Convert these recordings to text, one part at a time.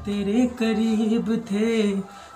तेरे करीब थे,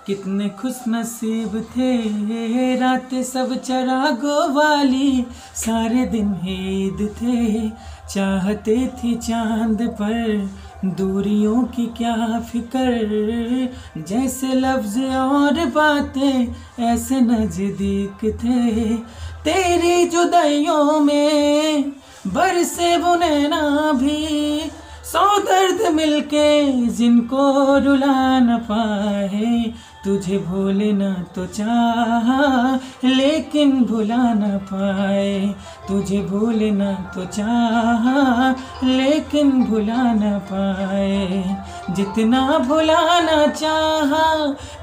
कितने खुश नसीब थे। रात सब चरागों वाली, सारे दिन ईद थे। चाहते थी चांद पर, दूरियों की क्या फिक्र। जैसे लफ्ज और बातें ऐसे नजदीक थे। तेरी जुदाइयों में बरसे वो नैना भी, 100 दर्द मिलके जिनको रुला न पाए। तुझे भूलना तो चाहा लेकिन भुला न पाए। तुझे भूलना तो चाहा लेकिन भुला न पाए। जितना भुलाना चाहा,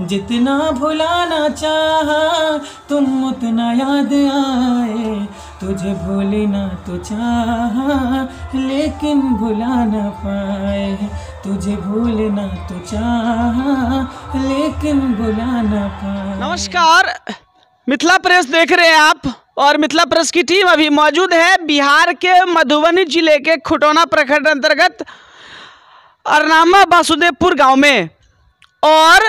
जितना भुलाना चाहा, तुम उतना याद आए। तुझे भूलना तो चाहा लेकिन भुला न पाए। तुझे भूलना तो चाहा लेकिन भुला न पाए। नमस्कार, मिथिला प्रेस देख रहे हैं आप, और मिथिला प्रेस की टीम अभी मौजूद है बिहार के मधुबनी जिले के खुटौना प्रखंड अंतर्गत अरनामा वासुदेवपुर गांव में। और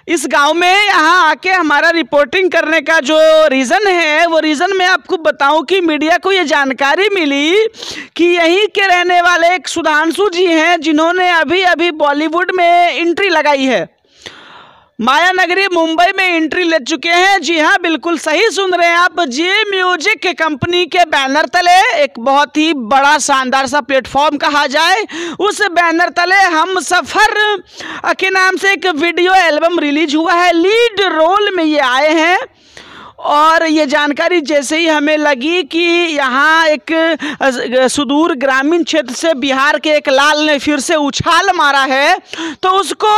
इस गांव में यहाँ आके हमारा रिपोर्टिंग करने का जो रीज़न है, वो रीज़न मैं आपको बताऊं कि मीडिया को ये जानकारी मिली कि यहीं के रहने वाले एक सुधांशु जी हैं, जिन्होंने अभी अभी बॉलीवुड में एंट्री लगाई है। माया नगरी मुंबई में एंट्री ले चुके हैं। जी हाँ, बिल्कुल सही सुन रहे हैं आप। जे म्यूजिक के कंपनी के बैनर तले, एक बहुत ही बड़ा शानदार सा प्लेटफॉर्म कहा जाए, उस बैनर तले हम सफ़र के नाम से एक वीडियो एल्बम रिलीज हुआ है। लीड रोल में ये आए हैं। और ये जानकारी जैसे ही हमें लगी कि यहाँ एक सुदूर ग्रामीण क्षेत्र से बिहार के एक लाल ने फिर से उछाल मारा है, तो उसको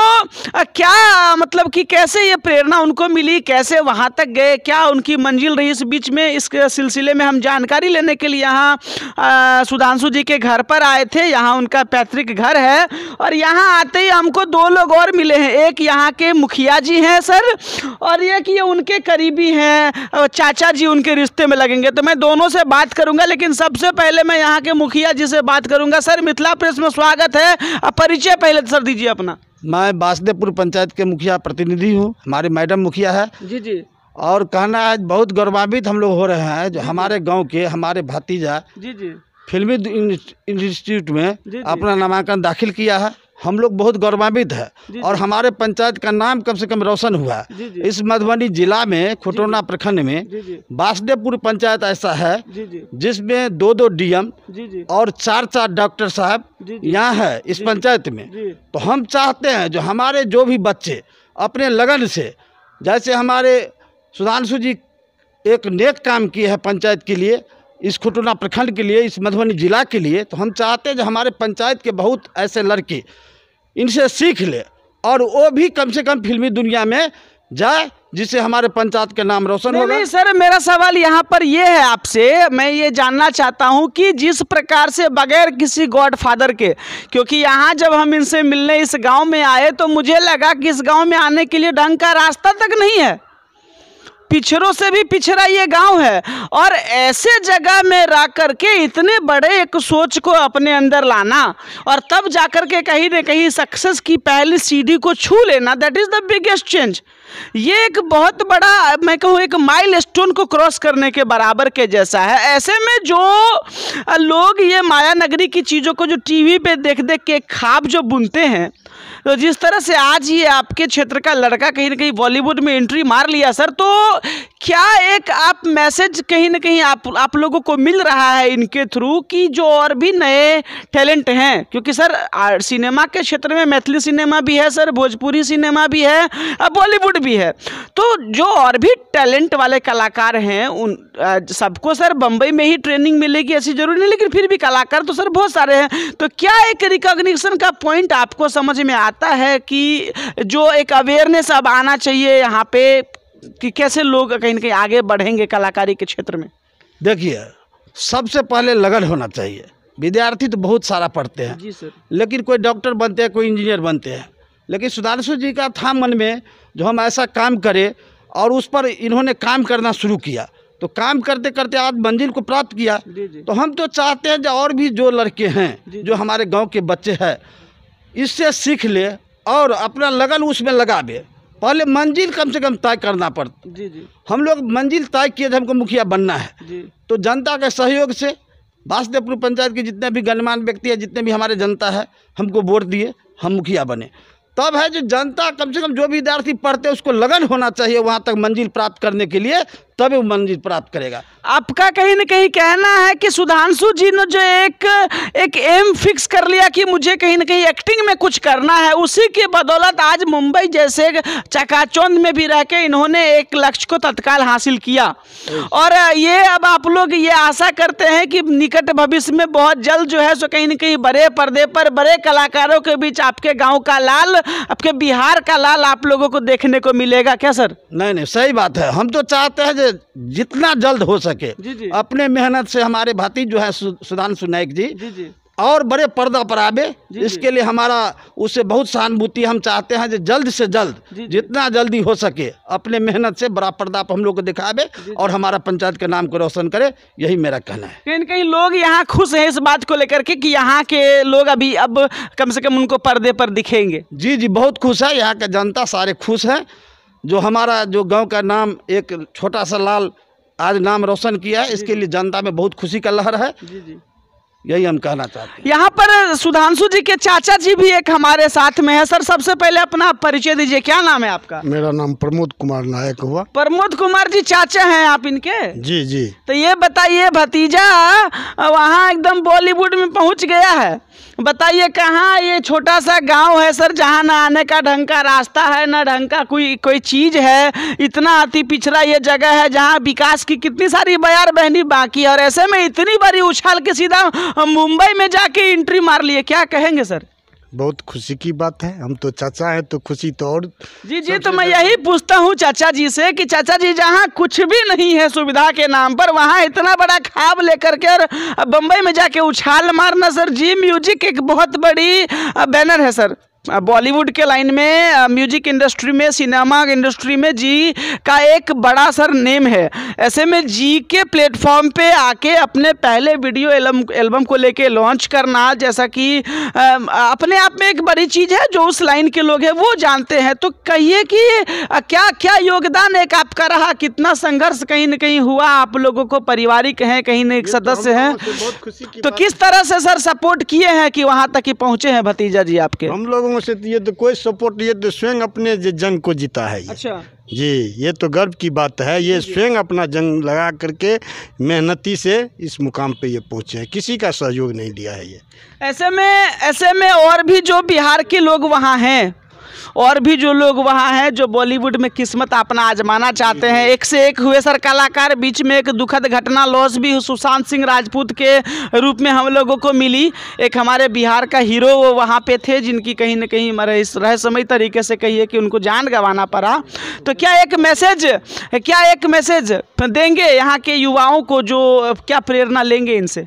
क्या मतलब कि कैसे ये प्रेरणा उनको मिली, कैसे वहाँ तक गए, क्या उनकी मंजिल रही, इस बीच में इस सिलसिले में हम जानकारी लेने के लिए यहाँ सुधांशु जी के घर पर आए थे। यहाँ उनका पैतृक घर है, और यहाँ आते ही हमको 2 लोग और मिले हैं। एक यहाँ के मुखिया जी हैं सर, और एक ये उनके करीबी हैं, चाचा जी, उनके रिश्ते में लगेंगे। तो मैं दोनों से बात करूंगा, लेकिन सबसे पहले मैं यहाँ के मुखिया जी से बात करूंगा। सर, मिथिला प्रेस में स्वागत है। अब परिचय पहले सर दीजिए अपना। मैं वासुदेवपुर पंचायत के मुखिया प्रतिनिधि हूँ। हमारे मैडम मुखिया है जी जी। और कहना है बहुत गौरवान्वित हम लोग हो रहे हैं जो हमारे गांव के हमारे भतीजा जी जी फिल्मी इंस्टीट्यूट में अपना नामांकन दाखिल किया है। हम लोग बहुत गौरवान्वित है, और हमारे पंचायत का नाम कम से कम रोशन हुआ है। इस मधुबनी जिला में खुटौना प्रखंड में वासुदेवपुर पंचायत ऐसा है जिसमें 2 डीएम और 4 डॉक्टर साहब यहाँ है इस पंचायत में। तो हम चाहते हैं जो हमारे जो भी बच्चे अपने लगन से, जैसे हमारे सुधांशु जी एक नेक काम किए हैं पंचायत के लिए, इस खुटौना प्रखंड के लिए, इस मधुबनी जिला के लिए, तो हम चाहते हैं जो हमारे पंचायत के बहुत ऐसे लड़के इनसे सीख ले और वो भी कम से कम फिल्मी दुनिया में जाए, जिससे हमारे पंचायत का नाम रोशन होगा। नहीं सर, मेरा सवाल यहाँ पर ये है आपसे, मैं ये जानना चाहता हूँ कि जिस प्रकार से बगैर किसी गॉडफादर के, क्योंकि यहाँ जब हम इनसे मिलने इस गांव में आए तो मुझे लगा कि इस गांव में आने के लिए ढंग का रास्ता तक नहीं है, पिछड़ों से भी पिछड़ा ये गांव है। और ऐसे जगह में रह करके इतने बड़े एक सोच को अपने अंदर लाना और तब जाकर के कहीं न कहीं सक्सेस की पहली सीढ़ी को छू लेना, that is the biggest change. ये एक बहुत बड़ा, मैं कहूँ एक माइलस्टोन को क्रॉस करने के बराबर के जैसा है। ऐसे में जो लोग ये माया नगरी की चीज़ों को जो टीवी पे देख देख के ख्वाब जो बुनते हैं, तो जिस तरह से आज ये आपके क्षेत्र का लड़का कहीं ना कहीं बॉलीवुड में एंट्री मार लिया सर, तो क्या एक आप मैसेज कहीं ना कहीं आप लोगों को मिल रहा है इनके थ्रू कि जो और भी नए टैलेंट हैं, क्योंकि सर सिनेमा के क्षेत्र में मैथिली सिनेमा भी है सर, भोजपुरी सिनेमा भी है, बॉलीवुड भी है, तो जो और भी टैलेंट वाले कलाकार हैं उन सबको सर बम्बई में ही ट्रेनिंग मिलेगी ऐसी जरूरी नहीं, लेकिन फिर भी कलाकार तो सर बहुत सारे हैं। तो क्या एक रिकॉग्निशन का पॉइंट आपको समझ में आता है कि जो एक अवेयरनेस अब आना चाहिए यहाँ पे कि कैसे लोग कहीं ना कहीं आगे बढ़ेंगे कलाकारी के क्षेत्र में? देखिए, सबसे पहले लगन होना चाहिए। विद्यार्थी तो बहुत सारा पढ़ते हैं जी सर, लेकिन कोई डॉक्टर बनते हैं, कोई इंजीनियर बनते हैं, लेकिन सुधांशु जी का था मन में जो हम ऐसा काम करें, और उस पर इन्होंने काम करना शुरू किया, तो काम करते करते आज मंजिल को प्राप्त किया। तो हम तो चाहते हैं जो और भी जो लड़के हैं जो हमारे गांव के बच्चे हैं इससे सीख ले और अपना लगन उसमें लगावे। पहले मंजिल कम से कम तय करना पड़ता। जी जी हम लोग मंजिल तय किए थे, हमको मुखिया बनना है, जी तो जनता के सहयोग से वासुदेवपुर पंचायत के जितने भी गणमान्य व्यक्ति है, जितने भी हमारे जनता है, हमको वोट दिए, हम मुखिया बने। तब है जो जनता कम से कम जो भी विद्यार्थी पढ़ते हैं उसको लगन होना चाहिए वहाँ तक मंजिल प्राप्त करने के लिए, तभी वो मंजिल प्राप्त करेगा। आपका कहीं न कहीं कहना है कि सुधांशु जी ने जो एक एम फिक्स कर लिया कि मुझे कहीं न कहीं एक्टिंग में कुछ करना है, उसी के बदौलत आज मुंबई जैसे चकाचौंध में भी रह के इन्होंने एक लक्ष्य को तत्काल हासिल किया। और ये अब आप लोग ये आशा करते हैं कि निकट भविष्य में बहुत जल्द जो है सो कहीं न कहीं बड़े पर्दे पर बड़े कलाकारों के बीच आपके गाँव का लाल, आपके बिहार का लाल आप लोगों को देखने को मिलेगा क्या सर? नहीं नहीं, सही बात है। हम तो चाहते हैं जितना जल्द हो सके जी। अपने मेहनत से हमारे भाती जो है सुधांशु नायक जी जी और बड़े पर्दा पर आवे, इसके लिए हमारा उससे बहुत सहानुभूति। हम चाहते हैं कि जल्द से जल्द जितना जल्दी हो सके अपने मेहनत से बड़ा पर्दा पर हम लोग को दिखावे और हमारा पंचायत के नाम को रोशन करे, यही मेरा कहना है। कहीं न कहीं लोग यहाँ खुश हैं इस बात को लेकर के कि यहाँ के लोग अभी अब कम से कम उनको पर्दे पर दिखेंगे। जी जी, बहुत खुश है, यहाँ का जनता सारे खुश हैं। जो हमारा जो गांव का नाम एक छोटा सा लाल आज नाम रोशन किया है, इसके लिए जनता में बहुत खुशी का लहर है। जी यही हम कहना चाहते हैं। यहाँ पर सुधांशु जी के चाचा जी भी एक हमारे साथ में है। सर सबसे पहले अपना परिचय दीजिए, क्या नाम है आपका? मेरा नाम प्रमोद कुमार नायक हुआ। प्रमोद कुमार जी चाचा हैं आप इनके? जी जी। तो ये बताइए, भतीजा वहाँ एकदम बॉलीवुड में पहुँच गया है, बताइए कहाँ ये छोटा सा गांव है सर, जहाँ ना आने का ढंग का रास्ता है, ना ढंग का कोई चीज़ है, इतना अति पिछड़ा ये जगह है जहाँ विकास की कितनी सारी बयार बहनी बाकी है, और ऐसे में इतनी बड़ी उछाल के सीधा मुंबई में जाके एंट्री मार लिए, क्या कहेंगे सर? बहुत खुशी की बात है, हम तो चाचा हैं तो खुशी तो और। जी तो मैं यही पूछता हूँ चाचा जी से कि चाचा जी जहाँ कुछ भी नहीं है सुविधा के नाम पर, वहाँ इतना बड़ा ख्वाब लेकर के और बम्बई में जाके उछाल मारना सर। जी म्यूजिक एक बहुत बड़ी बैनर है सर, बॉलीवुड के लाइन में, म्यूजिक इंडस्ट्री में, सिनेमा इंडस्ट्री में जी का एक बड़ा सर नेम है। ऐसे में जी के प्लेटफॉर्म पे आके अपने पहले वीडियो एल्बम को लेके लॉन्च करना, जैसा कि अपने आप में एक बड़ी चीज़ है, जो उस लाइन के लोग हैं वो जानते हैं। तो कहिए कि क्या क्या योगदान एक आपका रहा, कितना संघर्ष कहीं न कहीं हुआ, आप लोगों को पारिवारिक हैं, कहीं न एक सदस्य हैं, तो किस तरह से सर सपोर्ट किए हैं कि वहाँ तक ही पहुँचे हैं भतीजा जी आपके? हम लोगों से ये तो कोई सपोर्ट, ये तो स्वयं अपने जंग को जीता है ये। अच्छा जी, ये तो गर्व की बात है, ये स्वयं अपना जंग लगा करके मेहनती से इस मुकाम पे ये पहुँचे हैं, किसी का सहयोग नहीं लिया है ये। ऐसे में और भी जो बिहार के लोग वहाँ हैं, और भी जो लोग वहाँ हैं जो बॉलीवुड में किस्मत अपना आजमाना चाहते हैं, एक से एक हुए सर कलाकार। बीच में एक दुखद घटना लॉस भी सुशांत सिंह राजपूत के रूप में हम लोगों को मिली। एक हमारे बिहार का हीरो वो वहाँ पे थे, जिनकी कहीं न कहीं रहस्यमय तरीके से कहिए कि उनको जान गंवाना पड़ा। तो क्या एक मैसेज देंगे यहाँ के युवाओं को, जो क्या प्रेरणा लेंगे इनसे?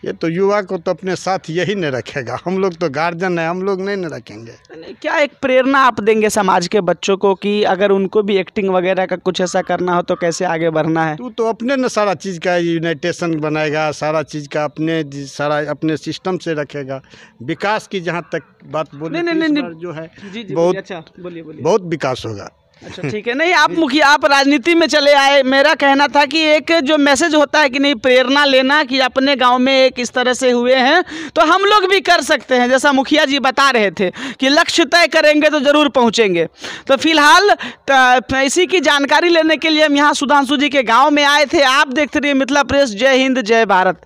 ये तो युवा को तो अपने साथ यही नहीं रखेगा, हम लोग तो गार्जियन है, हम लोग नहीं रखेंगे। क्या एक प्रेरणा आप देंगे समाज के बच्चों को कि अगर उनको भी एक्टिंग वगैरह का कुछ ऐसा करना हो तो कैसे आगे बढ़ना है? तू तो अपने न सारा चीज़ का यूनाइटेशन बनाएगा, सारा चीज़ का अपने सिस्टम से रखेगा। विकास की जहाँ तक बात बोले जो है बहुत अच्छा, बोलिए बहुत विकास होगा। अच्छा ठीक है, नहीं आप मुखिया, आप राजनीति में चले आए, मेरा कहना था कि एक जो मैसेज होता है कि नहीं प्रेरणा लेना कि अपने गांव में एक इस तरह से हुए हैं तो हम लोग भी कर सकते हैं, जैसा मुखिया जी बता रहे थे कि लक्ष्य तय करेंगे तो ज़रूर पहुंचेंगे। तो फिलहाल इसी की जानकारी लेने के लिए हम यहाँ सुधांशु जी के गाँव में आए थे। आप देखते रहिए मिथिला प्रेस। जय हिंद, जय भारत।